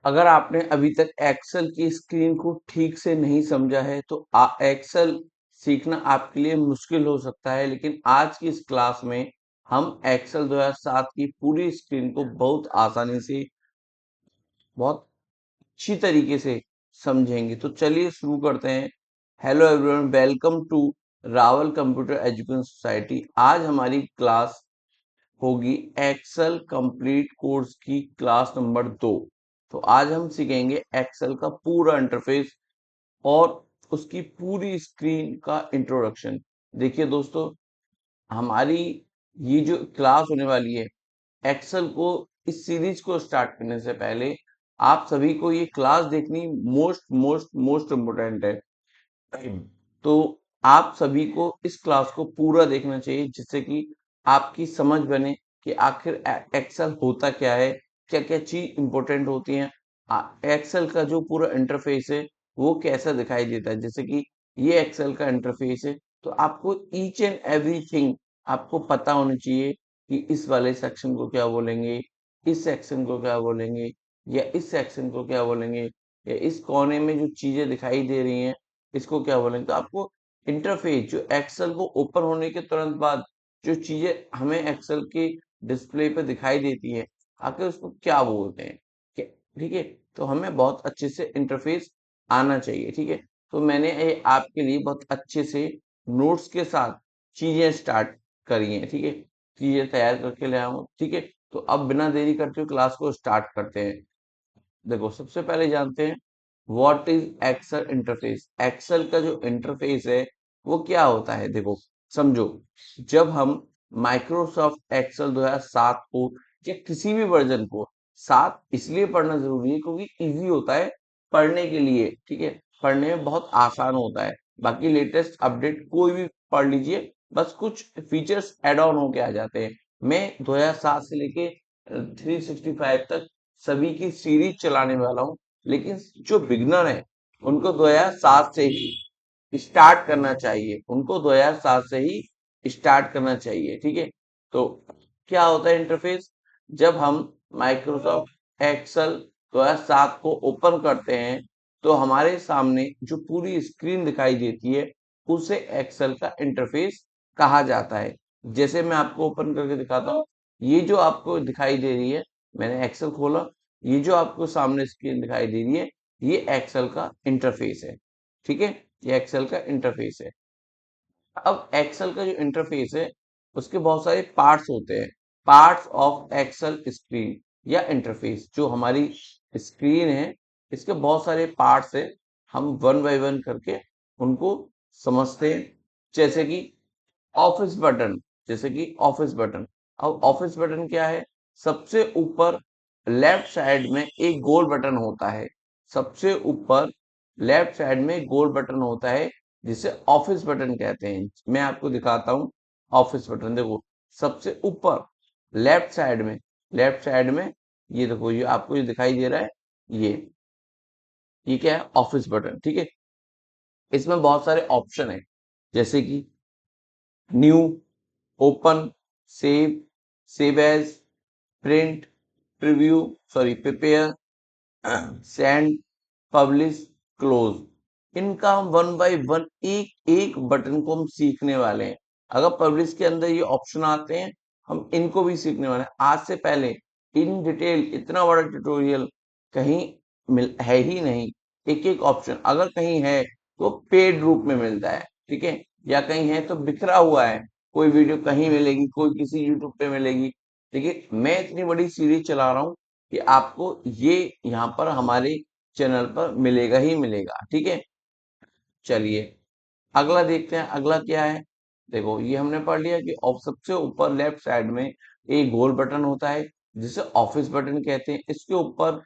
अगर आपने अभी तक एक्सेल की स्क्रीन को ठीक से नहीं समझा है तो एक्सेल सीखना आपके लिए मुश्किल हो सकता है, लेकिन आज की इस क्लास में हम एक्सेल 2007 की पूरी स्क्रीन को बहुत आसानी से, बहुत अच्छी तरीके से समझेंगे। तो चलिए शुरू करते हैं। Hello everyone, welcome to Rawal computer education society. आज हमारी क्लास होगी एक्सेल कंप्लीट कोर्स की क्लास नंबर 2। तो आज हम सीखेंगे एक्सेल का पूरा इंटरफेस और उसकी पूरी स्क्रीन का इंट्रोडक्शन। देखिए दोस्तों, हमारी ये जो क्लास होने वाली है एक्सेल को, इस सीरीज को स्टार्ट करने से पहले आप सभी को ये क्लास देखनी मोस्ट मोस्ट मोस्ट इम्पोर्टेंट है। तो आप सभी को इस क्लास को पूरा देखना चाहिए, जिससे कि आपकी समझ बने कि आखिर एक्सेल होता क्या है, क्या क्या चीज इंपॉर्टेंट होती हैं, एक्सेल का जो पूरा इंटरफेस है वो कैसा दिखाई देता है। जैसे कि ये एक्सेल का इंटरफेस है, तो आपको ईच एंड एवरीथिंग आपको पता होना चाहिए कि इस वाले सेक्शन को क्या बोलेंगे, इस सेक्शन को क्या बोलेंगे, या इस सेक्शन को क्या बोलेंगे, या इस कोने में जो चीजें दिखाई दे रही हैं इसको क्या बोलेंगे। तो आपको इंटरफेस जो एक्सेल को ओपन होने के तुरंत बाद जो चीजें हमें एक्सेल के डिस्प्ले पे दिखाई देती है, आखिर उसको क्या बोलते हैं, ठीक है। तो हमें बहुत अच्छे से इंटरफेस आना चाहिए, ठीक है। तो मैंने ये आपके लिए बहुत अच्छे से नोट्स के साथ चीजें स्टार्ट करी हैं, ठीक है, चीजें तैयार करके ले आया हूँ, ठीक है। तो अब बिना देरी करते हुए क्लास को स्टार्ट करते हैं। देखो, सबसे पहले जानते हैं what is Excel interface. Excel का जो इंटरफेस है वो क्या होता है। देखो, समझो, जब हम माइक्रोसॉफ्ट एक्सेल 2007 को या किसी भी वर्जन को, 7 इसलिए पढ़ना जरूरी है क्योंकि इजी होता है पढ़ने के लिए, ठीक है, पढ़ने में बहुत आसान होता है। बाकी लेटेस्ट अपडेट कोई भी पढ़ लीजिए, बस कुछ फीचर्स एड ऑन होके आ जाते हैं। मैं 2007 से लेके 365 तक सभी की सीरीज चलाने वाला हूँ, लेकिन जो बिगनर है उनको 2007 से ही स्टार्ट करना चाहिए, उनको 2007 से ही स्टार्ट करना चाहिए, ठीक है। तो क्या होता है इंटरफेस, जब हम माइक्रोसॉफ्ट एक्सेल 2007 को ओपन करते हैं तो हमारे सामने जो पूरी स्क्रीन दिखाई देती है उसे एक्सेल का इंटरफेस कहा जाता है। जैसे मैं आपको ओपन करके दिखाता हूँ, ये जो आपको दिखाई दे रही है, मैंने एक्सेल खोला, ये जो आपको सामने स्क्रीन दिखाई दे रही है ये एक्सेल का इंटरफेस है, ठीक है, ये एक्सेल का इंटरफेस है। अब एक्सेल का जो इंटरफेस है उसके बहुत सारे पार्ट्स होते हैं। पार्ट्स ऑफ एक्सेल स्क्रीन या इंटरफेस, जो हमारी स्क्रीन है इसके बहुत सारे पार्ट्स हैं, हम वन बाय वन करके उनको समझते हैं। जैसे कि ऑफिस बटन, जैसे कि ऑफिस बटन। अब ऑफिस बटन क्या है, सबसे ऊपर लेफ्ट साइड में एक गोल बटन होता है, सबसे ऊपर लेफ्ट साइड में गोल बटन होता है जिसे ऑफिस बटन कहते हैं। मैं आपको दिखाता हूँ ऑफिस बटन। देखो, सबसे ऊपर लेफ्ट साइड में, लेफ्ट साइड में ये देखो, ये आपको ये दिखाई दे रहा है, ये क्या है, ऑफिस बटन, ठीक है। इसमें बहुत सारे ऑप्शन है, जैसे कि new, open, save, save as, print, preview, sorry prepare, send, publish, close. इनका हम वन बाय वन एक एक बटन को हम सीखने वाले हैं। अगर पब्लिश के अंदर ये ऑप्शन आते हैं हम इनको भी सीखने वाले हैं। आज से पहले इन डिटेल इतना बड़ा ट्यूटोरियल कहीं है ही नहीं। एक एक ऑप्शन अगर कहीं है तो पेड रूप में मिलता है, ठीक है, या कहीं है तो बिखरा हुआ है, कोई वीडियो कहीं मिलेगी, कोई किसी यूट्यूब पे मिलेगी। देखिए, मैं इतनी बड़ी सीरीज चला रहा हूँ कि आपको ये यहाँ पर हमारे चैनल पर मिलेगा ही मिलेगा, ठीक है। चलिए अगला देखते हैं, अगला क्या है। देखो, ये हमने पढ़ लिया कि सबसे ऊपर लेफ्ट साइड में एक गोल बटन होता है जिसे ऑफिस बटन कहते हैं। इसके ऊपर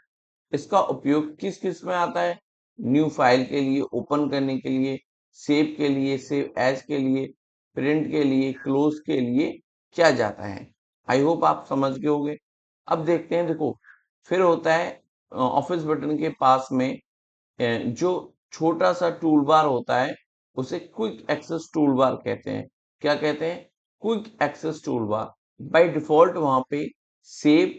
इसका उपयोग किस किस में आता है, न्यू फाइल के लिए, ओपन करने के लिए, सेव के लिए, सेव एज के लिए, प्रिंट के लिए, क्लोज के लिए किया जाता है। आई होप आप समझ गए होंगे। अब देखते हैं, देखो, फिर होता है ऑफिस बटन के पास में जो छोटा सा टूल बार होता है उसे क्विक एक्सेस टूल बार कहते हैं। क्या कहते हैं, quick access tool bar. By default वहां पे सेव,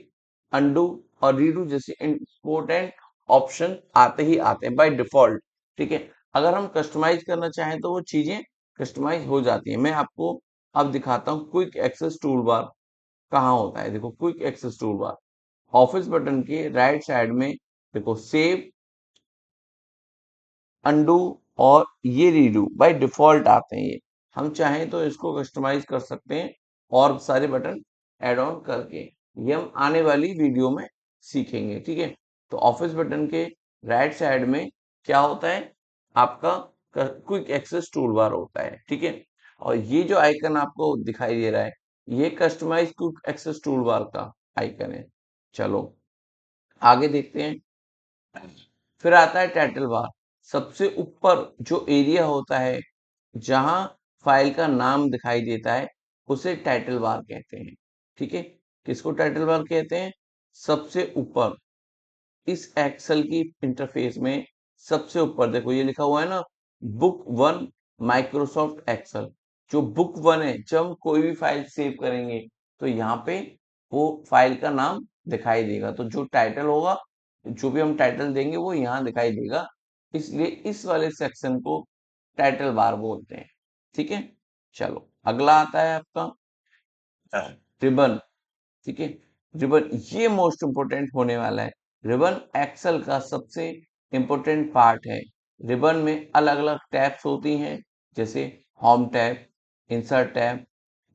अंडू और रीडू जैसे इंपॉर्टेंट ऑप्शन आते ही आते हैं बाय डिफॉल्ट। ठीक है, अगर हम कस्टमाइज करना चाहें तो वो चीजें कस्टमाइज हो जाती है। मैं आपको अब दिखाता हूँ क्विक एक्सेस टूल बार कहाँ होता है। देखो quick access tool bar office button के राइट साइड में, देखो सेव, अनडू और ये रीडू बाय डिफॉल्ट आते हैं। ये हम चाहें तो इसको कस्टमाइज कर सकते हैं और सारे बटन ऐड ऑन करके। ये हम आने वाली वीडियो में सीखेंगे। ठीक है, तो ऑफिस बटन के राइट साइड में क्या होता है, आपका क्विक एक्सेस टूल बार होता है। ठीक है, और ये जो आइकन आपको दिखाई दे रहा है, ये customize quick access tool bar का आइकन है। चलो आगे देखते हैं। फिर आता है टाइटल बार। सबसे ऊपर जो एरिया होता है जहां फाइल का नाम दिखाई देता है, उसे टाइटल बार कहते हैं। ठीक है, किसको टाइटल बार कहते हैं? सबसे ऊपर इस एक्सेल की इंटरफेस में सबसे ऊपर देखो ये लिखा हुआ है ना, बुक वन माइक्रोसॉफ्ट एक्सेल। जो बुक वन है, जब हम कोई भी फाइल सेव करेंगे तो यहाँ पे वो फाइल का नाम दिखाई देगा। तो जो टाइटल होगा, जो भी हम टाइटल देंगे वो यहाँ दिखाई देगा। इसलिए इस वाले सेक्शन को टाइटल बार बोलते हैं। ठीक है, चलो अगला आता है आपका रिबन। ठीक है, रिबन ये मोस्ट इंपोर्टेंट होने वाला है। रिबन एक्सेल का सबसे इंपोर्टेंट पार्ट है। रिबन में अलग अलग टैब्स होती हैं, जैसे home tab, insert tab,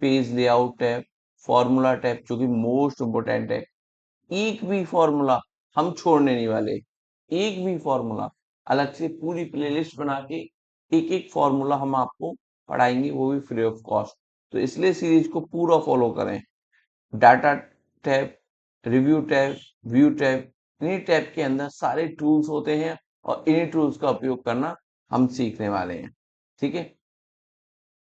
page layout tab, formula tab जो कि मोस्ट इंपोर्टेंट है। एक भी फॉर्मूला हम छोड़ने नहीं वाले। एक भी फॉर्मूला अलग से पूरी प्लेलिस्ट बना के एक एक फॉर्मूला हम आपको पढ़ाएंगे, वो भी फ्री ऑफ कॉस्ट। तो इसलिए सीरीज को पूरा फॉलो करें। Data tab, review tab, view tab, इन्हीं टैब के अंदर सारे टूल्स होते हैं और इन्हीं टूल्स का उपयोग करना हम सीखने वाले हैं। ठीक है,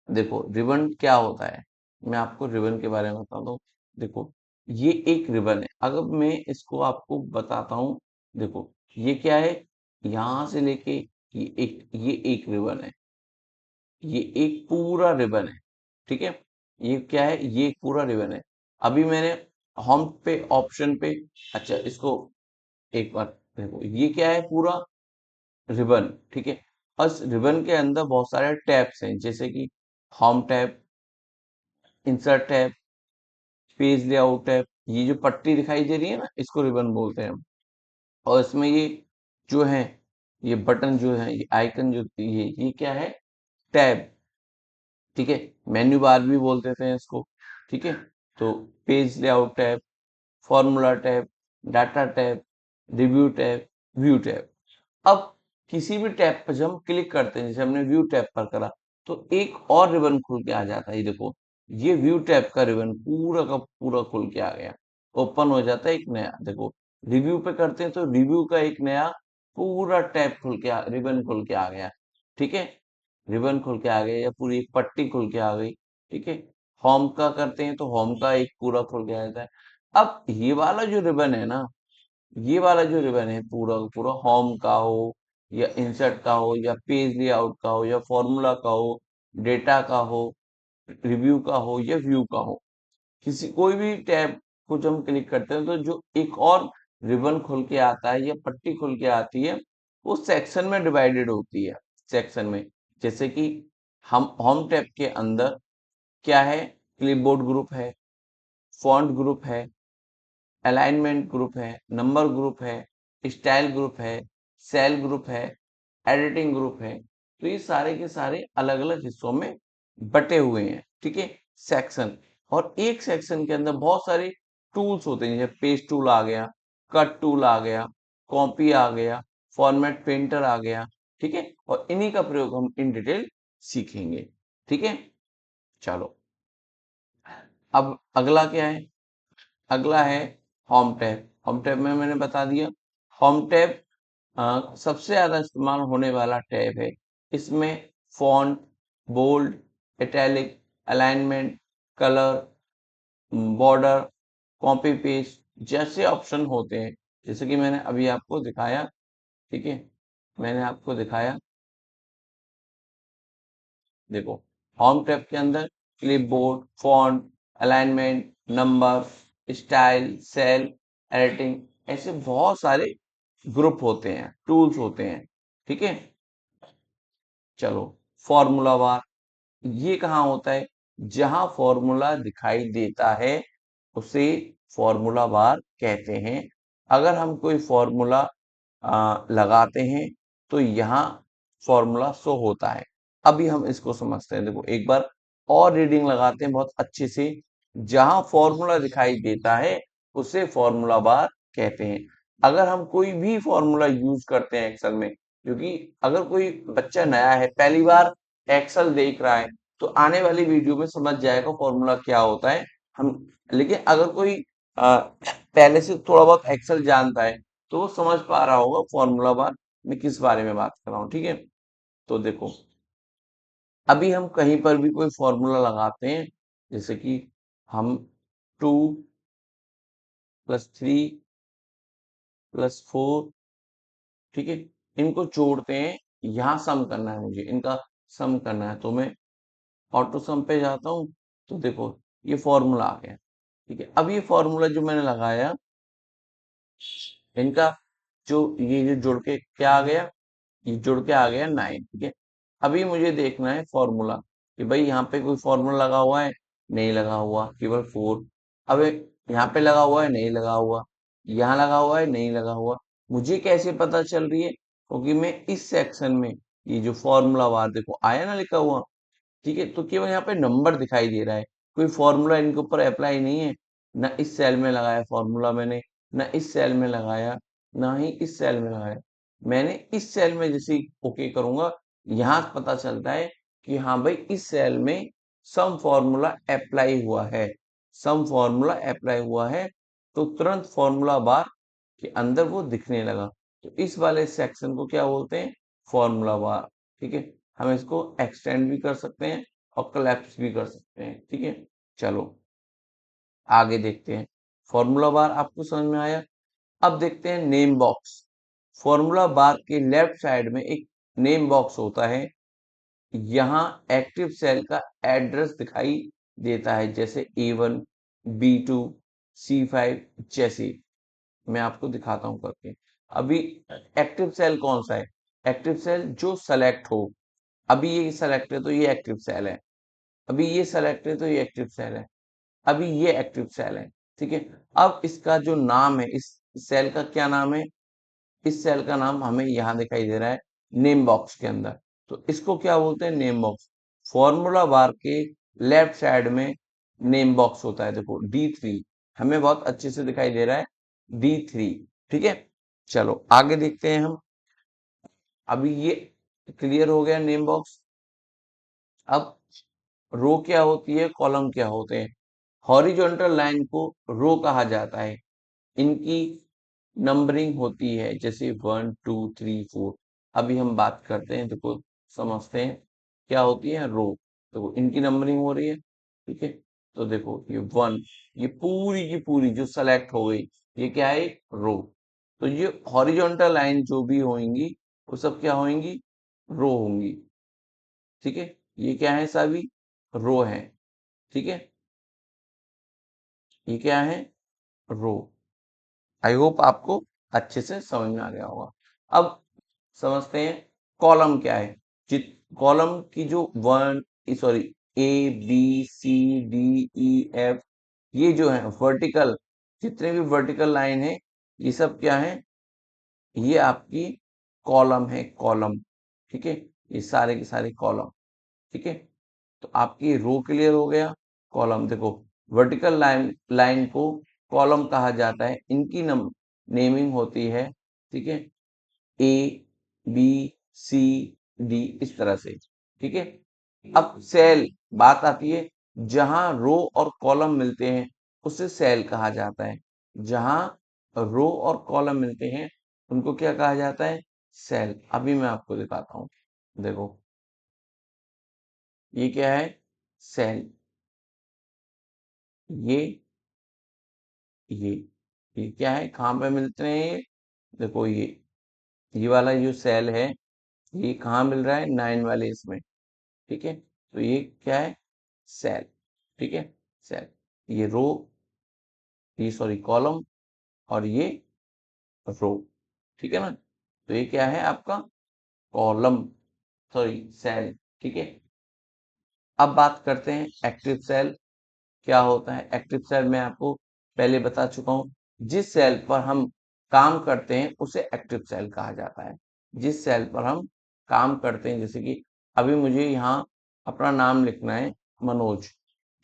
देखो रिबन क्या होता है, मैं आपको रिबन के बारे में बताता हूँ। देखो ये एक रिबन है। अगर मैं इसको आपको बताता हूँ, देखो ये क्या है, यहां से लेके ये एक रिबन है, ये एक पूरा रिबन है। ठीक है, ये क्या है, ये एक पूरा रिबन है। अभी मैंने होम पे ऑप्शन पे, अच्छा इसको एक बार देखो, ये क्या है, पूरा रिबन। ठीक है, और इस रिबन के अंदर बहुत सारे टैब्स हैं, जैसे कि home tab, insert tab, page layout tab. ये जो पट्टी दिखाई दे रही है ना, इसको रिबन बोलते हैं हम। और इसमें ये जो है, ये बटन जो है, ये आइकन जो ये क्या है, टैब। ठीक है, मेन्यू बार भी बोल देते हैं इसको। ठीक है, तो page layout tab, formula tab, data tab, review tab, view tab. अब किसी भी टैब पर जब हम क्लिक करते हैं, जैसे हमने व्यू टैब पर करा, तो एक और रिबन खुल के आ जाता है। ये देखो, ये व्यू टैब का रिबन पूरा का पूरा खुल के आ गया, ओपन हो जाता है एक नया। देखो रिव्यू पे करते हैं तो रिव्यू का एक नया पूरा टैब खुल के रिबन खुल के आ गया। ठीक है, रिबन खुल के आ गया या पूरी एक पट्टी खुल के आ गई। ठीक है, होम का करते हैं तो होम का एक पूरा खुल के आ जाता है। अब ये वाला जो रिबन है ना, ये वाला जो रिबन है पूरा का पूरा, होम का हो या इंसर्ट का हो या पेज लेआउट का हो या फॉर्मूला का हो, डेटा का हो, रिव्यू का हो या व्यू का हो, किसी कोई भी टैब को जब हम क्लिक करते हैं तो जो एक और रिबन खुल के आता है या पट्टी खुल के आती है, वो सेक्शन में डिवाइडेड होती है। सेक्शन में, जैसे कि हम होम टैब के अंदर क्या है, क्लिपबोर्ड ग्रुप है, फॉन्ट ग्रुप है, अलाइनमेंट ग्रुप है, नंबर ग्रुप है, स्टाइल ग्रुप है, सेल ग्रुप है, एडिटिंग ग्रुप है। तो ये सारे के सारे अलग अलग हिस्सों में बटे हुए हैं। ठीक है, सेक्शन। और एक सेक्शन के अंदर बहुत सारे टूल्स होते हैं, जैसे पेज टूल आ गया, कट टूल आ गया, कॉपी आ गया, फॉर्मेट पेंटर आ गया। ठीक है, और इन्हीं का प्रयोग हम इन डिटेल सीखेंगे। ठीक है, चलो अब अगला क्या है, अगला है होम टैब। होम टैब में मैंने बता दिया, होम टैब सबसे ज्यादा इस्तेमाल होने वाला टैब है। इसमें font, bold, italic, alignment, colour, border, copy paste जैसे ऑप्शन होते हैं, जैसे कि मैंने अभी आपको दिखाया। ठीक है, मैंने आपको दिखाया, देखो होम टैब के अंदर clipboard, font, alignment, number, style, cell, editing, ऐसे बहुत सारे ग्रुप होते हैं, टूल्स होते हैं। ठीक है, चलो फॉर्मूला बार, ये कहाँ होता है? जहां फॉर्मूला दिखाई देता है उसे फॉर्मूला बार कहते हैं। अगर हम कोई फॉर्मूला लगाते हैं तो यहाँ फॉर्मूला शो होता है। अभी हम इसको समझते हैं, देखो एक बार और रीडिंग लगाते हैं बहुत अच्छे से। जहां फॉर्मूला दिखाई देता है उसे फॉर्मूला बार कहते हैं। अगर हम कोई भी फॉर्मूला यूज करते हैं एक्सेल में, क्योंकि अगर कोई बच्चा नया है, पहली बार एक्सेल देख रहा है, तो आने वाली वीडियो में समझ जाएगा फॉर्मूला क्या होता है। हम लेकिन अगर कोई पहले से थोड़ा बहुत एक्सेल जानता है तो वो समझ पा रहा होगा फॉर्मूला बार में किस बारे में बात कर रहा हूँ। ठीक है, तो देखो अभी हम कहीं पर भी कोई फॉर्मूला लगाते हैं, जैसे कि हम 2+3+4, ठीक है, इनको जोड़ते हैं। यहाँ सम करना है, मुझे इनका सम करना है, तो मैं ऑटो सम पे जाता हूँ। तो देखो ये फॉर्मूला आ गया। ठीक है, अब ये फॉर्मूला जो मैंने लगाया, इनका जो ये जो जुड़ के क्या आ गया, ये जुड़ के आ गया 9। ठीक है, अभी मुझे देखना है फॉर्मूला कि भाई यहाँ पे कोई फॉर्मूला लगा हुआ है, नहीं लगा हुआ, केवल 4। अब यहाँ पे लगा हुआ है, नहीं लगा हुआ, यहाँ लगा हुआ है, नहीं लगा हुआ। मुझे कैसे पता चल रही है? क्योंकि मैं इस सेक्शन में ये जो फॉर्मूला बार देखो आया ना लिखा हुआ, ठीक है, तो केवल यहाँ पे नंबर दिखाई दे रहा है, कोई फॉर्मूला इनके ऊपर अप्लाई नहीं है। ना इस सेल में लगाया फॉर्मूला मैंने, ना इस सेल में लगाया, ना ही इस सेल में लगाया। मैंने इस सेल में जैसे ओके करूंगा, यहाँ पता चलता है कि हाँ भाई इस सेल में सम फॉर्मूला अप्लाई हुआ है, सम फॉर्मूला अप्लाई हुआ है, तो तुरंत फॉर्मूला बार के अंदर वो दिखने लगा। तो इस वाले सेक्शन को क्या बोलते हैं? Formula bar. ठीक है, हम इसको एक्सटेंड भी कर सकते हैं और कोलैप्स भी कर सकते हैं। ठीक है, चलो आगे देखते हैं। फॉर्मूला बार आपको समझ में आया। अब देखते हैं नेम बॉक्स। फॉर्मूला बार के लेफ्ट साइड में एक नेम बॉक्स होता है। यहाँ एक्टिव सेल का एड्रेस दिखाई देता है, जैसे A1, B2, C5 जैसे। मैं आपको दिखाता हूं करके। अभी एक्टिव सेल कौन सा है? एक्टिव सेल जो सेलेक्ट हो। अभी ये सेलेक्ट है तो ये एक्टिव सेल है, अभी ये सेलेक्ट है तो ये एक्टिव सेल है, अभी ये एक्टिव सेल है। ठीक है, अब इसका जो नाम है, इस सेल का क्या नाम है? इस सेल का नाम हमें यहाँ दिखाई दे रहा है नेम बॉक्स के अंदर। तो इसको क्या बोलते हैं? Name box. फॉर्मूला बार के लेफ्ट साइड में नेम बॉक्स होता है, देखो D3 हमें बहुत अच्छे से दिखाई दे रहा है, D3। ठीक है, चलो आगे देखते हैं हम। अभी ये क्लियर हो गया नेम बॉक्स। अब रो क्या होती है, कॉलम क्या होते हैं? हॉरिजॉन्टल लाइन को रो कहा जाता है, इनकी नंबरिंग होती है, जैसे 1 2 3 4। अभी हम बात करते हैं, देखो समझते हैं क्या होती है रो। देखो इनकी नंबरिंग हो रही है। ठीक है, तो देखो ये 1, ये पूरी की पूरी जो सेलेक्ट हो गई, ये क्या है? रो। तो ये हॉरिजॉन्टल लाइन जो भी होंगी वो सब क्या होंगी? रो होंगी। ठीक है, ये क्या है? सभी रो है। ठीक है, ये क्या है? रो। आई होप आपको अच्छे से समझ में आ गया होगा। अब समझते हैं कॉलम क्या है। जित कॉलम की जो sorry A B C D E F, ये जो है वर्टिकल, जितने भी वर्टिकल लाइन है, ये सब क्या है? ये आपकी कॉलम है, कॉलम। ठीक है, ये सारे के सारे कॉलम। ठीक है, तो आपकी रो क्लियर हो गया। कॉलम देखो, वर्टिकल लाइन लाइन को कॉलम कहा जाता है, इनकी नेमिंग होती है। ठीक है, A B C D इस तरह से। ठीक है, अब सेल बात आती है, जहां रो और कॉलम मिलते हैं उसे सेल कहा जाता है। जहां रो और कॉलम मिलते हैं उनको क्या कहा जाता है? सेल। अभी मैं आपको दिखाता हूं, देखो ये क्या है? सेल। ये ये ये क्या है? कहाँ पे मिलते हैं ये? देखो ये वाला जो सेल है, ये कहाँ मिल रहा है? 9 वाले इसमें। ठीक है, तो ये क्या है? सेल। ठीक है, सेल। ये रो, ये सॉरी कॉलम, और ये रो। ठीक है ना। तो ये क्या है आपका कॉलम, सॉरी सेल, ठीक है। अब बात करते हैं एक्टिव सेल क्या होता है। एक्टिव सेल मैं आपको पहले बता चुका हूँ, जिस सेल पर हम काम करते हैं उसे एक्टिव सेल कहा जाता है। जिस सेल पर हम काम करते हैं, जैसे कि अभी मुझे यहाँ अपना नाम लिखना है मनोज,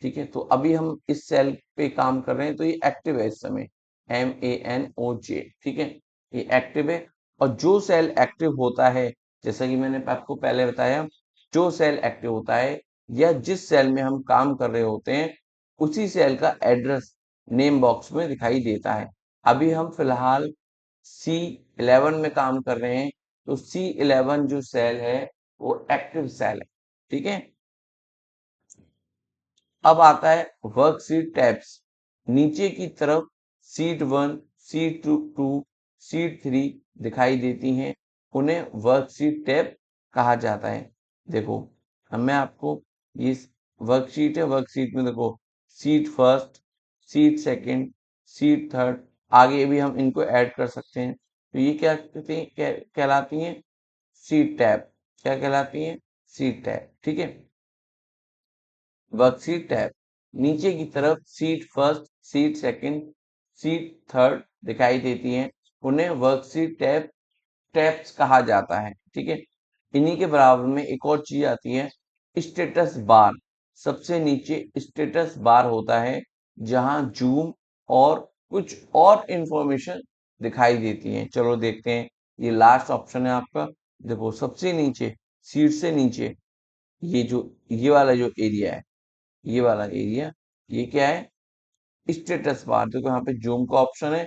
ठीक है। तो अभी हम इस सेल पे काम कर रहे हैं, तो ये एक्टिव है इस समय, MANOJ, ठीक है, ये एक्टिव है। और जो सेल एक्टिव होता है, जैसा कि मैंने आपको पहले बताया, जो सेल एक्टिव होता है या जिस सेल में हम काम कर रहे होते हैं, उसी सेल का एड्रेस नेम बॉक्स में दिखाई देता है। अभी हम फिलहाल C11 में काम कर रहे हैं, तो C11 जो सेल है वो एक्टिव सेल है, ठीक है। अब आता है वर्कशीट टैब्स। नीचे की तरफ शीट 1, शीट 2, शीट 3 दिखाई देती हैं, उन्हें वर्कशीट टैब कहा जाता है। देखो, अब मैं आपको ये वर्कशीट है, वर्कशीट में देखो sheet first, sheet second, sheet third, आगे भी हम इनको ऐड कर सकते हैं। तो ये क्या कहते हैं, कहलाती हैं शीट टैब। क्या कहलाती हैं? शीट टैब, ठीक है। वर्कशीट टैब नीचे की तरफ seat first, seat second, sit third दिखाई देती हैं, उन्हें वर्कशीट टैब टैब्स कहा जाता है, ठीक है। इन्हीं के बराबर में एक और चीज आती है स्टेटस बार। सबसे नीचे स्टेटस बार होता है, जहां जूम और कुछ और इंफॉर्मेशन दिखाई देती है। चलो देखते हैं, ये लास्ट ऑप्शन है आपका। देखो सबसे नीचे, सीट से नीचे, ये वाला जो एरिया है, ये वाला एरिया, ये क्या है स्टेटस बार। देखो यहाँ पे जूम का ऑप्शन है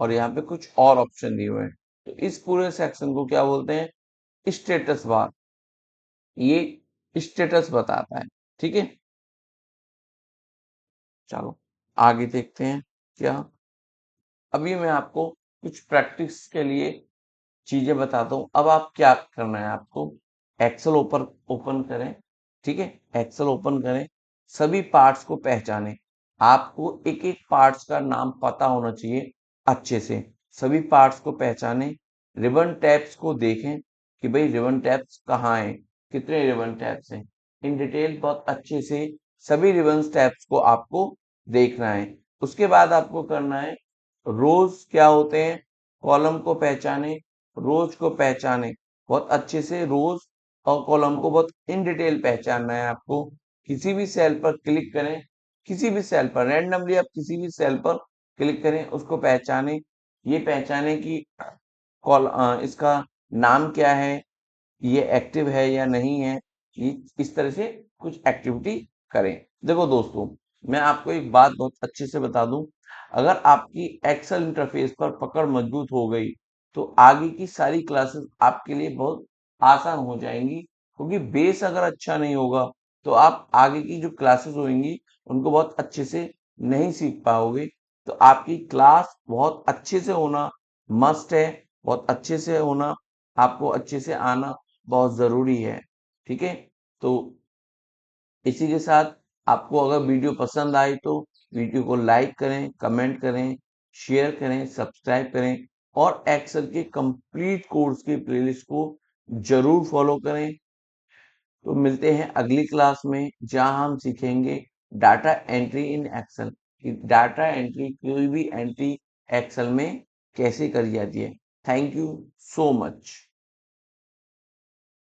और यहाँ पे कुछ और ऑप्शन दिए हुए हैं, तो इस पूरे सेक्शन को क्या बोलते हैं? Status bar. ये स्टेटस बताता है, ठीक है। चलो आगे देखते हैं क्या। अभी मैं आपको कुछ प्रैक्टिस के लिए चीजें बताता हूँ। अब आप क्या करना है, आपको एक्सेल ओपन ओपन करें, ठीक है। एक्सेल ओपन करें, सभी पार्ट्स को पहचानें। आपको एक एक पार्ट्स का नाम पता होना चाहिए अच्छे से। सभी पार्ट्स को पहचानें, रिबन टैब्स को देखें कि भाई रिबन टैब्स कहाँ हैं, कितने रिबन टैब्स हैं, इन डिटेल बहुत अच्छे से सभी रिबन टैब्स को आपको देखना है। उसके बाद आपको करना है रोज क्या होते हैं, कॉलम को पहचाने, रोज को पहचाने, बहुत अच्छे से रोज और कॉलम को बहुत इन डिटेल पहचानना है आपको। किसी भी सेल पर क्लिक करें, किसी भी सेल पर रैंडमली आप किसी भी सेल पर क्लिक करें, उसको पहचाने, ये पहचाने कि इसका नाम क्या है, ये एक्टिव है या नहीं है। ये इस तरह से कुछ एक्टिविटी करें। देखो दोस्तों, मैं आपको एक बात बहुत अच्छे से बता दूं, अगर आपकी एक्सेल इंटरफेस पर पकड़ मजबूत हो गई, तो आगे की सारी क्लासेस आपके लिए बहुत आसान हो जाएंगी। क्योंकि बेस अगर अच्छा नहीं होगा, तो आप आगे की जो क्लासेस होंगी उनको बहुत अच्छे से नहीं सीख पाओगे। तो आपकी क्लास बहुत अच्छे से होना मस्ट है, बहुत अच्छे से होना, आपको अच्छे से आना बहुत जरूरी है, ठीक है। तो इसी के साथ आपको अगर वीडियो पसंद आए तो वीडियो को लाइक करें, कमेंट करें, शेयर करें, सब्सक्राइब करें और एक्सेल के कंप्लीट कोर्स की प्लेलिस्ट को जरूर फॉलो करें। तो मिलते हैं अगली क्लास में, जहां हम सीखेंगे डाटा एंट्री इन एक्सेल, कि डाटा एंट्री, कोई भी एंट्री एक्सेल में कैसे करी जाती है। Thank you so much.